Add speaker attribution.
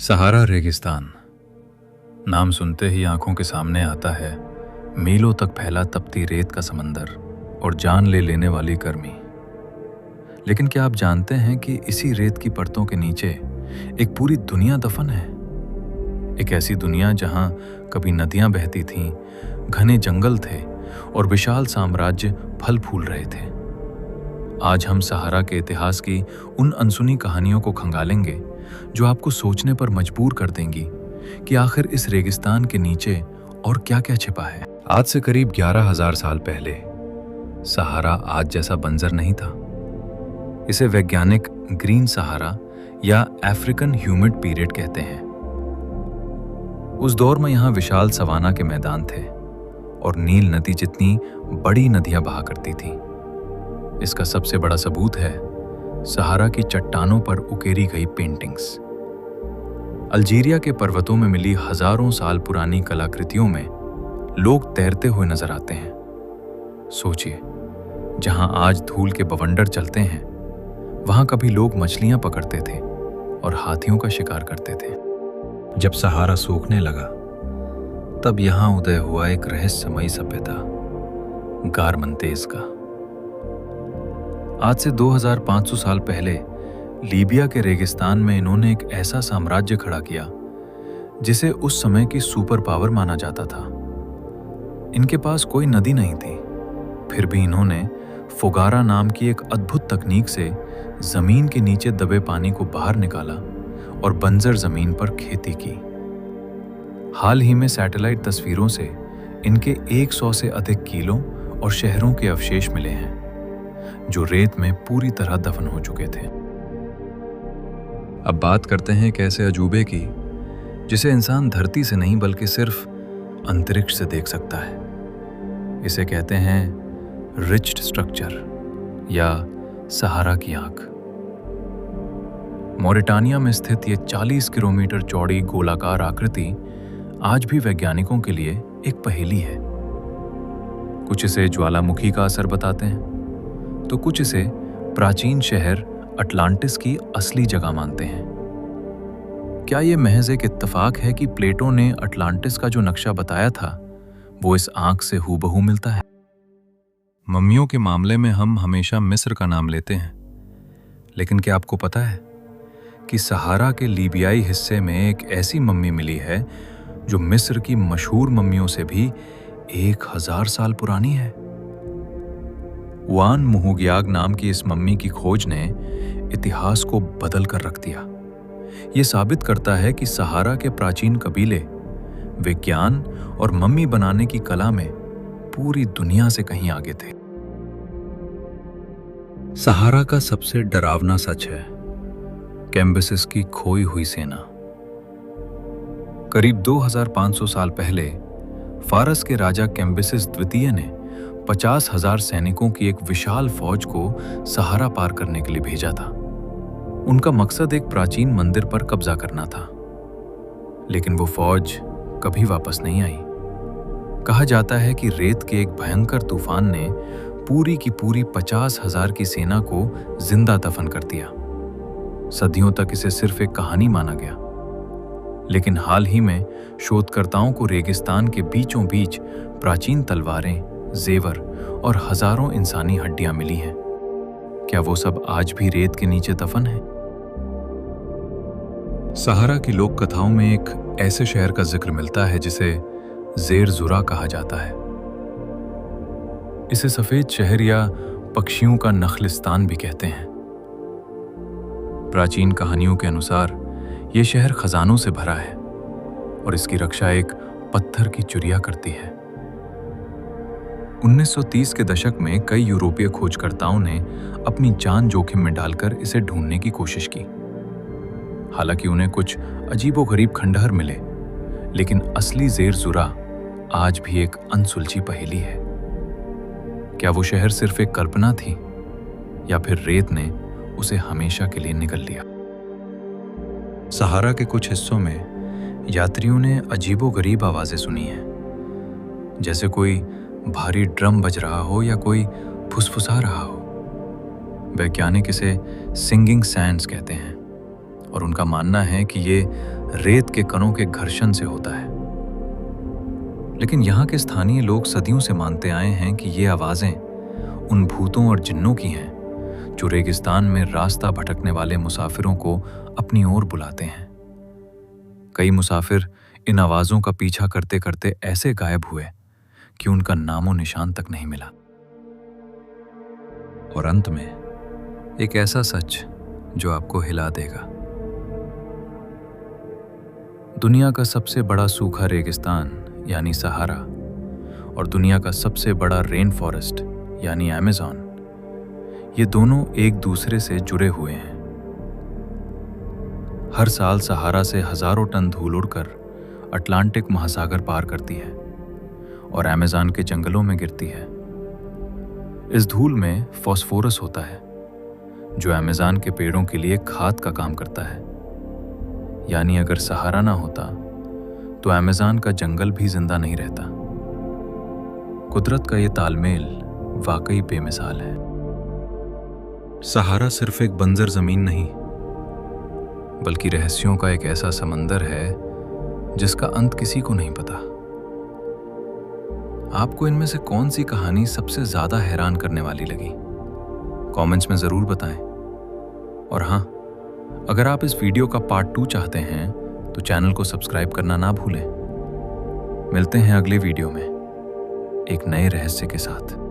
Speaker 1: सहारा रेगिस्तान नाम सुनते ही आंखों के सामने आता है मीलों तक फैला तपती रेत का समंदर और जान ले लेने वाली गर्मी। लेकिन क्या आप जानते हैं कि इसी रेत की परतों के नीचे एक पूरी दुनिया दफन है। एक ऐसी दुनिया जहां कभी नदियां बहती थीं, घने जंगल थे और विशाल साम्राज्य फल फूल रहे थे। आज हम सहारा के इतिहास की उन अनसुनी कहानियों को खंगालेंगे जो आपको सोचने पर मजबूर कर देंगी कि आखिर इस रेगिस्तान के नीचे और क्या-क्या छिपा है। आज से करीब 11,000 साल पहले सहारा आज जैसा बंजर नहीं था। इसे वैज्ञानिक ग्रीन सहारा या अफ्रीकन ह्यूमिड पीरियड कहते हैं। उस दौर में यहाँ विशाल सवाना के मैदान थे और नील नदी जितनी बड़ी नदियां बहा करती थीं। इसका सबसे बड़ा सबूत है सहारा की चट्टानों पर उकेरी गई पेंटिंग्स। अल्जीरिया के पर्वतों में मिली हजारों साल पुरानी कलाकृतियों में लोग तैरते हुए नजर आते हैं। सोचिए, जहां आज धूल के बवंडर चलते हैं, वहां कभी लोग मछलियां पकड़ते थे और हाथियों का शिकार करते थे। जब सहारा सूखने लगा, तब यहां उदय हुआ एक रहस्यमयी सभ्यता, गारमंतेज का। आज से 2500 साल पहले लीबिया के रेगिस्तान में इन्होंने एक ऐसा साम्राज्य खड़ा किया जिसे उस समय की सुपर पावर माना जाता था। इनके पास कोई नदी नहीं थी, फिर भी इन्होंने फुगारा नाम की एक अद्भुत तकनीक से जमीन के नीचे दबे पानी को बाहर निकाला और बंजर जमीन पर खेती की। हाल ही में सैटेलाइट तस्वीरों से इनके 100 से अधिक किलों और शहरों के अवशेष मिले हैं जो रेत में पूरी तरह दफन हो चुके थे। अब बात करते हैं एक ऐसे अजूबे की जिसे इंसान धरती से नहीं बल्कि सिर्फ अंतरिक्ष से देख सकता है। इसे कहते हैं रिच्ड स्ट्रक्चर या सहारा की आंख। मॉरिटानिया में स्थित ये 40 किलोमीटर चौड़ी गोलाकार आकृति आज भी वैज्ञानिकों के लिए एक पहेली है। कुछ इसे ज्वालामुखी का असर बताते हैं, तो कुछ इसे प्राचीन शहर अटलांटिस की असली जगह मानते हैं। क्या ये महज एक इत्तेफाक है कि प्लेटो ने अटलांटिस का जो नक्शा बताया था वो इस आंख से हूबहू मिलता है? मम्मियों के मामले में हम हमेशा मिस्र का नाम लेते हैं, लेकिन क्या आपको पता है कि सहारा के लीबियाई हिस्से में एक ऐसी मम्मी मिली है जो मिस्र की मशहूर मम्मियों से भी 1000 साल पुरानी है। वान मुहुग्याग नाम की इस मम्मी की खोज ने इतिहास को बदल कर रख दिया। ये साबित करता है कि सहारा के प्राचीन कबीले विज्ञान और मम्मी बनाने की कला में पूरी दुनिया से कहीं आगे थे। सहारा का सबसे डरावना सच है कैम्बिसिस की खोई हुई सेना। करीब 2500 साल पहले फारस के राजा कैम्बिसिस द्वितीय ने 50,000 सैनिकों की एक विशाल फौज को सहारा पार करने के लिए भेजा था। उनका मकसद एक प्राचीन मंदिर पर कब्जा करना था, लेकिन वो फौज कभी वापस नहीं आई। कहा जाता है कि रेत के एक भयंकर तूफान ने पूरी की पूरी 50,000 की सेना को जिंदा दफन कर दिया। सदियों तक इसे सिर्फ एक कहानी माना गया, लेकिन हाल ही में शोधकर्ताओं को रेगिस्तान के बीचों बीच प्राचीन तलवारें, जेवर और हजारों इंसानी हड्डियां मिली हैं। क्या वो सब आज भी रेत के नीचे दफन है? सहारा की लोक कथाओं में एक ऐसे शहर का जिक्र मिलता है जिसे जेर जुरा कहा जाता है। इसे सफेद शहर या पक्षियों का नखलिस्तान भी कहते हैं। प्राचीन कहानियों के अनुसार यह शहर खजानों से भरा है और इसकी रक्षा एक पत्थर की चुरिया करती है। 1930 के दशक में कई यूरोपीय खोजकर्ताओं ने अपनी जान जोखिम में डालकर इसे ढूंढने की कोशिश की। हालांकि उन्हें कुछ अजीबोगरीब खंडहर मिले, लेकिन असली जेर जुरा आज भी एक अनसुलझी पहेली है। क्या वो शहर सिर्फ एक कल्पना थी या फिर रेत ने उसे हमेशा के लिए निगल लिया? सहारा के कुछ हिस्सों में यात्रियों ने अजीबोगरीब आवाजें सुनी हैं, जैसे कोई भारी ड्रम बज रहा हो या कोई फुसफुसा रहा हो। वैज्ञानिक इसे सिंगिंग सैंड्स कहते हैं और उनका मानना है कि ये रेत के कणों के घर्षण से होता है। लेकिन यहाँ के स्थानीय लोग सदियों से मानते आए हैं कि ये आवाजें उन भूतों और जिन्नों की हैं जो रेगिस्तान में रास्ता भटकने वाले मुसाफिरों को अपनी ओर बुलाते हैं। कई मुसाफिर इन आवाजों का पीछा करते करते ऐसे गायब हुए कि उनका नामो निशान तक नहीं मिला। और अंत में एक ऐसा सच जो आपको हिला देगा। दुनिया का सबसे बड़ा सूखा रेगिस्तान यानी सहारा और दुनिया का सबसे बड़ा रेन फॉरेस्ट यानी अमेज़न, ये दोनों एक दूसरे से जुड़े हुए हैं। हर साल सहारा से हजारों टन धूल उड़कर अटलांटिक महासागर पार करती है और अमेज़न के जंगलों में गिरती है। इस धूल में फास्फोरस होता है जो अमेज़न के पेड़ों के लिए खाद का काम करता है। यानी अगर सहारा ना होता तो अमेज़न का जंगल भी जिंदा नहीं रहता। कुदरत का ये तालमेल वाकई बेमिसाल है। सहारा सिर्फ एक बंजर जमीन नहीं, बल्कि रहस्यों का एक ऐसा समंदर है जिसका अंत किसी को नहीं पता। आपको इनमें से कौन सी कहानी सबसे ज्यादा हैरान करने वाली लगी? कमेंट्स में जरूर बताएं। और हाँ, अगर आप इस वीडियो का पार्ट 2 चाहते हैं तो चैनल को सब्सक्राइब करना ना भूलें। मिलते हैं अगले वीडियो में एक नए रहस्य के साथ।